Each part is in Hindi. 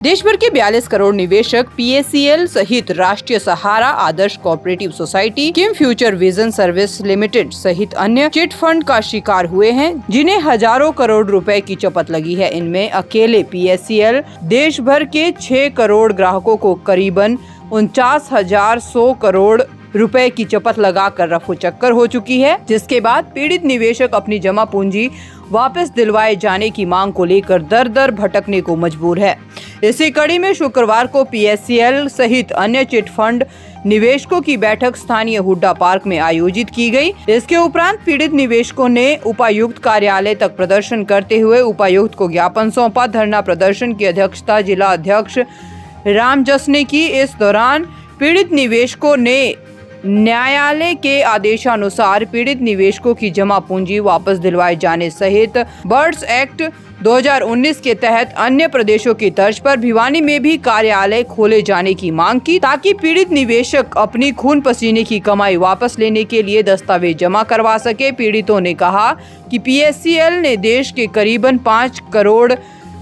देश भर के 42 करोड़ निवेशक पीएसीएल सहित राष्ट्रीय सहारा आदर्श कोऑपरेटिव सोसाइटी, किम फ्यूचर विजन सर्विस लिमिटेड सहित अन्य चिट फंड का शिकार हुए हैं, जिन्हें हजारों करोड़ रुपए की चपत लगी है। इनमें अकेले पीएसीएल देश भर के 6 करोड़ ग्राहकों को करीबन 49,100 करोड़ रुपए की चपत लगाकर रफू चक्कर हो चुकी है, जिसके बाद पीड़ित निवेशक अपनी जमा पूंजी वापस दिलवाए जाने की मांग को लेकर दर दर भटकने को मजबूर है। इसी कड़ी में शुक्रवार को पीएसीएल सहित अन्य चिट फंड निवेशकों की बैठक स्थानीय हुड्डा पार्क में आयोजित की गई। इसके उपरांत पीड़ित निवेशकों ने उपायुक्त कार्यालय तक प्रदर्शन करते हुए उपायुक्त को ज्ञापन सौंपा। धरना प्रदर्शन की अध्यक्षता जिला अध्यक्ष रामजस ने की। इस दौरान पीड़ित निवेशकों ने न्यायालय के आदेशानुसार पीड़ित निवेशकों की जमा पूंजी वापस दिलवाए जाने सहित बर्ड्स एक्ट 2019 के तहत अन्य प्रदेशों की तर्ज पर भिवानी में भी कार्यालय खोले जाने की मांग की, ताकि पीड़ित निवेशक अपनी खून पसीने की कमाई वापस लेने के लिए दस्तावेज जमा करवा सके। पीड़ितों ने कहा कि पीएसीएल ने देश के करीबन 5 करोड़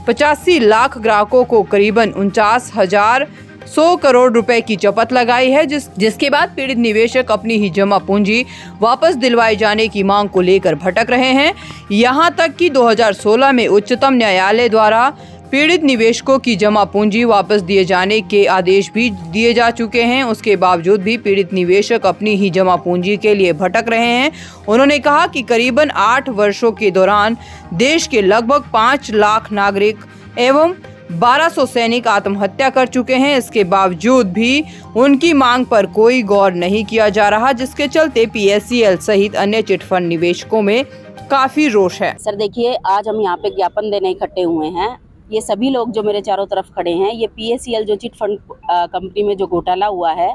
85 लाख ग्राहकों को करीबन 49,100 करोड़ रुपए की चपत लगाई है, जिसके बाद पीड़ित निवेशक अपनी ही जमा पूंजी वापस दिलवाए जाने की मांग को लेकर भटक रहे हैं। यहां तक कि 2016 में उच्चतम न्यायालय द्वारा पीड़ित निवेशकों की जमा पूंजी वापस दिए जाने के आदेश भी दिए जा चुके हैं। उसके बावजूद भी पीड़ित निवेशक अपनी ही जमा पूंजी के लिए भटक रहे हैं। उन्होंने कहा कि करीबन 8 वर्षों के दौरान देश के लगभग 5 लाख नागरिक एवं 1200 सैनिक आत्महत्या कर चुके हैं। इसके बावजूद भी उनकी मांग पर कोई गौर नहीं किया जा रहा, जिसके चलते पीएसीएल सहित अन्य चिट फंड निवेशकों में काफी रोष है। सर देखिए, आज हम यहाँ पे ज्ञापन देने इकट्ठे हुए हैं। ये सभी लोग जो मेरे चारों तरफ खड़े हैं, ये पीएसीएल जो चिट फंड कंपनी में जो घोटाला हुआ है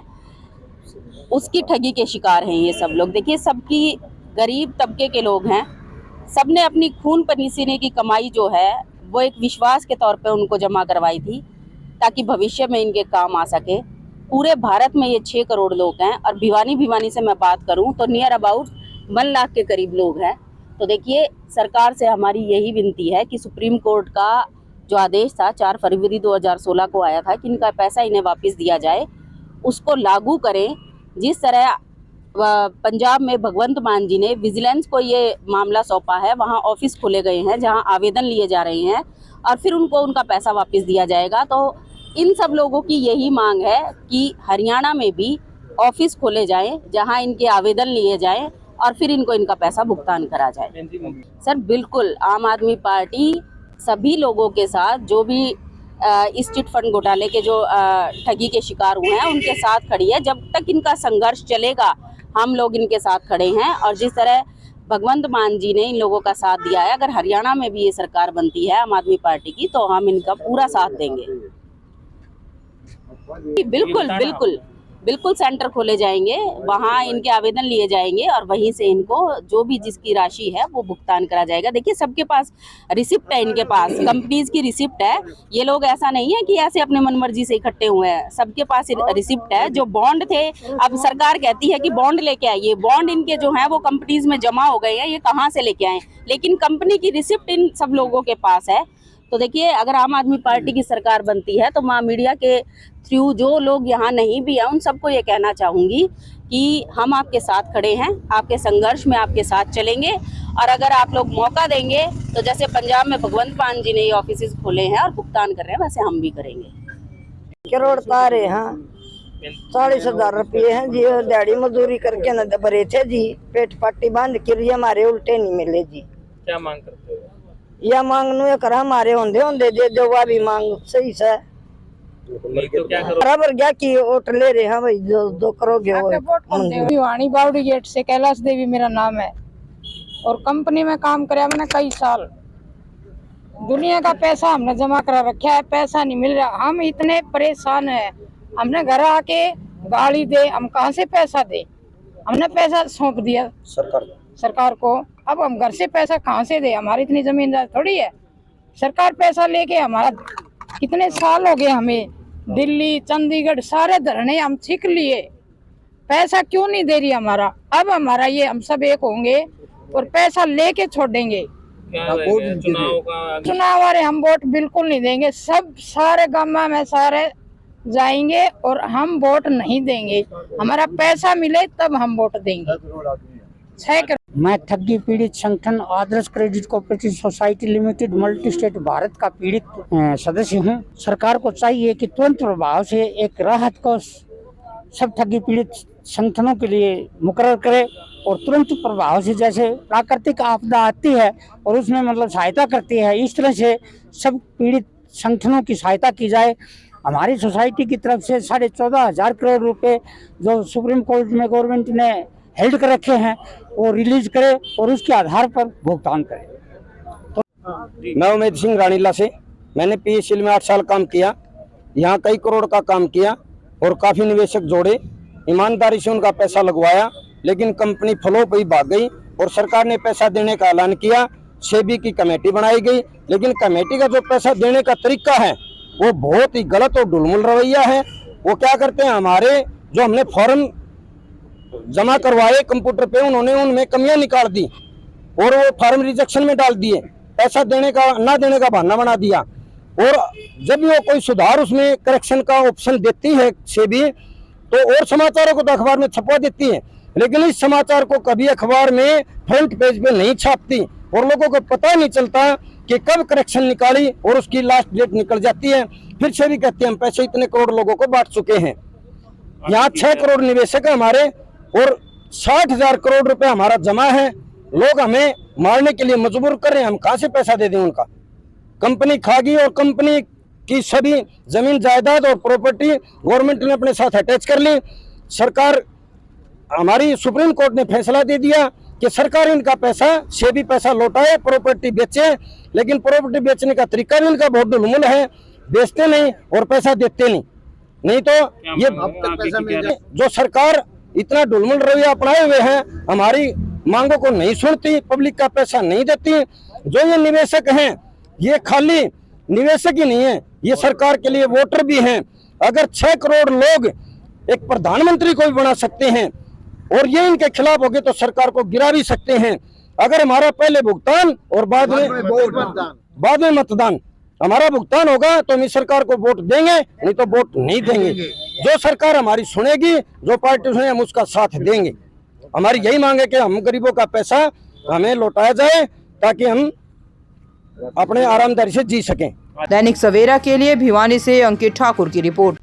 उसकी ठगी के शिकार हैं ये सब लोग। देखिए, सबकी गरीब तबके के लोग हैं। सबने अपनी खून पसीने की कमाई जो है वो एक विश्वास के तौर पे उनको जमा करवाई थी, ताकि भविष्य में इनके काम आ सके। पूरे भारत में ये 6 करोड़ लोग हैं और भिवानी से मैं बात करूं तो नियर अबाउट 1 लाख के करीब लोग हैं। तो देखिए, सरकार से हमारी यही विनती है कि सुप्रीम कोर्ट का जो आदेश था 4 फरवरी 2016 को आया था कि इनका पैसा इन्हें वापस दिया जाए, उसको लागू करें। जिस तरह पंजाब में भगवंत मान जी ने विजिलेंस को ये मामला सौंपा है, वहाँ ऑफिस खोले गए हैं जहाँ आवेदन लिए जा रहे हैं और फिर उनको उनका पैसा वापस दिया जाएगा। तो इन सब लोगों की यही मांग है कि हरियाणा में भी ऑफिस खोले जाएं जहाँ इनके आवेदन लिए जाएं और फिर इनको इनका पैसा भुगतान करा जाए। सर बिल्कुल, आम आदमी पार्टी सभी लोगों के साथ जो भी इस चिट फंड घोटाले के जो ठगी के शिकार हुए हैं उनके साथ खड़ी है। जब तक इनका संघर्ष चलेगा हम लोग इनके साथ खड़े हैं। और जिस तरह भगवंत मान जी ने इन लोगों का साथ दिया है, अगर हरियाणा में भी ये सरकार बनती है आम आदमी पार्टी की, तो हम इनका पूरा साथ देंगे। बिल्कुल बिल्कुल बिल्कुल, सेंटर खोले जाएंगे, वहाँ इनके आवेदन लिए जाएंगे और वहीं से इनको जो भी जिसकी राशि है वो भुगतान करा जाएगा। देखिए, सबके पास रिसिप्ट है, इनके पास कंपनीज की रिसिप्ट है। ये लोग ऐसा नहीं है कि ऐसे अपने मनमर्जी से इकट्ठे हुए हैं, सबके पास रिसिप्ट है। जो बॉन्ड थे, अब सरकार कहती है कि बॉन्ड लेके आइए, बॉन्ड इनके जो है वो कंपनीज में जमा हो गए हैं, ये कहाँ से लेके आए, लेकिन कंपनी की रिसिप्ट इन सब लोगों के पास है। तो देखिए, अगर आम आदमी पार्टी की सरकार बनती है तो मैं मीडिया के थ्रू जो लोग यहाँ नहीं भी हैं उन सबको ये कहना चाहूँगी कि हम आपके साथ खड़े हैं, आपके संघर्ष में आपके साथ चलेंगे। और अगर आप लोग मौका देंगे तो जैसे पंजाब में भगवंत मान जी ने ये ऑफिस खोले हैं और भुगतान कर रहे हैं, वैसे हम भी करेंगे। करोड़ तारे हाँ 40,000 रुपये हैं जी। दिहाड़ी मजदूरी करके न भरे थे जी, पेट पट्टी बांध के हमारे उल्टे नहीं मिले जी। क्या मांग करते हो? यह मांग नु कर हमारे होंदे दे दो, वह भी मांग सही से तो क्या करो? बराबर क्या की वोट ले रहे हैं भाई, जो करोगे वो। भिवानी बावड़ी गेट से कैलाश देवी मेरा नाम है और कंपनी में काम कराया मैंने कई साल। दुनिया का पैसा हमने जमा करा रखा है, पैसा नहीं मिल रहा। हम इतने परेशान हैं, हमने घर आके गाली दे, हम कहाँ से पैसा दे। हमने पैसा सौंप दिया सरकार को, अब हम घर से पैसा कहाँ से दे, हमारी इतनी जमींदार थोड़ी है। सरकार पैसा लेके हमारा कितने साल हो गए, हमें दिल्ली चंडीगढ़ सारे धरने हम सीख लिए, पैसा क्यों नहीं दे रही हमारा। अब हमारा ये हम सब एक होंगे और पैसा लेके छोड़ेंगे। क्या रहेगा चुनाव का? चुनाव वाले हम वोट बिल्कुल नहीं देंगे। सब सारे गाँव में सारे जाएंगे और हम वोट नहीं देंगे। हमारा पैसा मिले तब हम वोट देंगे। 6 करोड़। मैं ठगी पीड़ित संगठन Adarsh credit cooperative society limited multi state Bharat का पीड़ित सदस्य हूं। सरकार को चाहिए कि तुरंत प्रभाव से एक राहत कोष सब ठगी पीड़ित संगठनों के लिए मुकर्रर करे और तुरंत प्रभाव से, जैसे प्राकृतिक आपदा आती है और उसमें मतलब सहायता करती है, इस तरह से सब पीड़ित संगठनों की सहायता की जाए। हमारी सोसाइटी की तरफ से 14,500 करोड़ रुपए जो सुप्रीम कोर्ट में गवर्नमेंट ने हेल्ड कर रखे हैं वो रिलीज करे और उसके आधार पर भुगतान करे। मैं उमेद सिंह रानीला से, मैंने पीएसएल में 8 साल काम किया। यहाँ कई करोड़ का काम किया और काफ़ी निवेशक जोड़े, ईमानदारी से उनका पैसा लगवाया, लेकिन कंपनी फ्लो पे ही भाग गई और सरकार ने पैसा देने का ऐलान किया। सेबी की कमेटी बनाई गई, लेकिन कमेटी का जो पैसा देने का तरीका है वो बहुत ही गलत और ढुलमुल रवैया है। वो क्या करते हैं, हमारे जो हमने फॉर्म जमा करवाए कंप्यूटर पे, उन्होंने उनमें कमियां निकाल दी और वो फॉर्म रिजेक्शन में डाल दिए, पैसा देने का ना देने का बहाना बना दिया। और जब वो कोई सुधार उसमें करेक्शन का ऑप्शन देती है सेबी, तो और समाचारों को तो अखबार में छपवा देती है, लेकिन इस समाचार को कभी अखबार में फ्रंट पेज पे नहीं छापती और लोगों को पता नहीं चलता कि कब करेक्शन निकाली और उसकी लास्ट डेट निकल जाती है। फिर सेबी कहते हैं हम पैसे इतने करोड़ लोगों को बांट चुके हैं। यहाँ 6 करोड़ निवेशक है हमारे और 60,000 करोड़ रुपए हमारा जमा है। लोग हमें मारने के लिए मजबूर कर रहे हैं, हम कहाँ से पैसा दे दें उनका। कंपनी खा गई और कंपनी की सभी जमीन जायदाद और प्रॉपर्टी गवर्नमेंट ने अपने साथ अटैच कर ली। सरकार, हमारी सुप्रीम कोर्ट ने फैसला दे दिया कि सरकार इनका पैसा, सेबी पैसा लौटाए, प्रॉपर्टी बेचे, लेकिन प्रॉपर्टी बेचने का तरीका भी इनका बहुत ढुलमुल है, बेचते नहीं और पैसा देते नहीं तो ये जो सरकार इतना ढुलमुल रवैया अपनाए हुए हैं, हमारी मांगों को नहीं सुनती, पब्लिक का पैसा नहीं देती। जो ये निवेशक हैं ये खाली निवेशक ही नहीं है, ये सरकार के लिए वोटर भी हैं। अगर 6 करोड़ लोग एक प्रधानमंत्री को भी बना सकते हैं और ये इनके खिलाफ हो गए तो सरकार को गिरा भी सकते हैं। अगर हमारा पहले भुगतान और बाद में मतदान, हमारा भुगतान होगा तो हम इस सरकार को वोट देंगे, नहीं तो वोट नहीं देंगे। जो सरकार हमारी सुनेगी, जो पार्टी सुने, हम उसका साथ देंगे। हमारी यही मांग है कि हम गरीबों का पैसा हमें लौटाया जाए ताकि हम अपने आरामदारी से जी सकें। दैनिक सवेरा के लिए भिवानी से अंकित ठाकुर की रिपोर्ट।